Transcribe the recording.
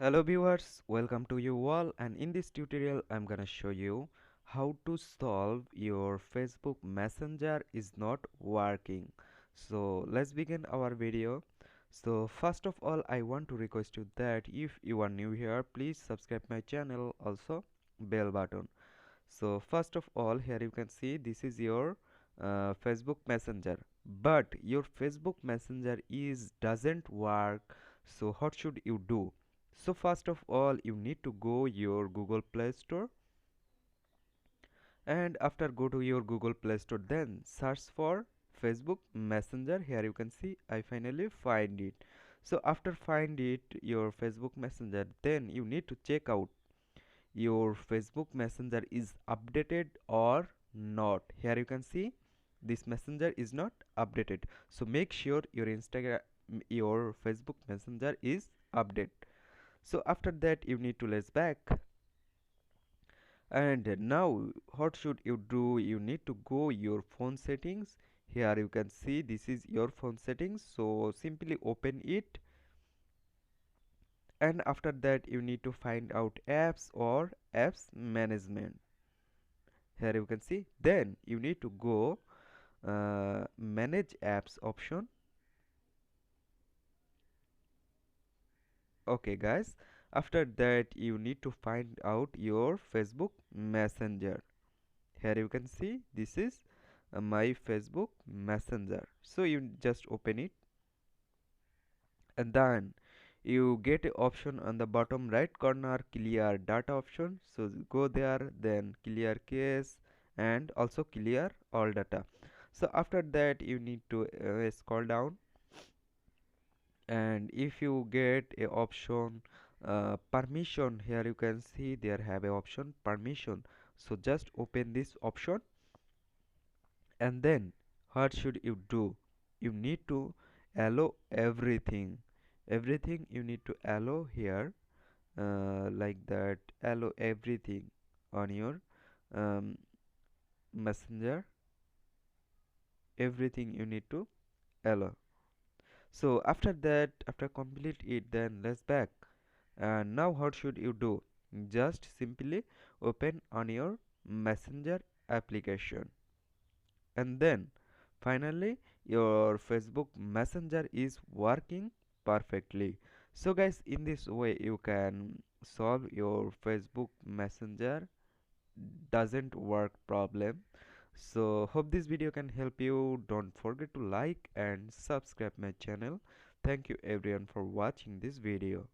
Hello viewers, welcome to you all, and in this tutorial I'm gonna show you how to solve your Facebook Messenger is not working. So let's begin our video. So first of all, I want to request you that if you are new here, please subscribe my channel, also bell button. So first of all, here you can see this is your Facebook Messenger, but your Facebook Messenger is doesn't work. So what should you do? So first of all, you need to go your Google Play Store, and after go to your Google Play Store, then search for Facebook Messenger. Here you can see I finally find it. So after find it your Facebook Messenger, then you need to check out your Facebook Messenger is updated or not. Here you can see this messenger is not updated, so make sure your Instagram, your Facebook Messenger is updated. So after that you need to let's back, and now what should you do? You need to go your phone settings. Here you can see this is your phone settings, so simply open it, and after that you need to find out apps or apps management. Here you can see, then you need to go manage apps option. Okay guys, after that you need to find out your Facebook Messenger. Here you can see this is my Facebook Messenger, so you just open it, and then you get a option on the bottom right corner, clear data option. So go there, then clear cache, and also clear all data. So after that you need to scroll down, and if you get a option permission, here you can see there have a option permission. So just open this option, and then what should you do? You need to allow everything you need to allow here, like that, allow everything on your um, messenger, everything you need to allow. So after that, after complete it, then let's back. And now what should you do? Just simply open on your messenger application, and then finally your Facebook Messenger is working perfectly. So guys, in this way you can solve your Facebook Messenger doesn't work problem. So hope this video can help you. Don't forget to like and subscribe my channel. Thank you everyone for watching this video.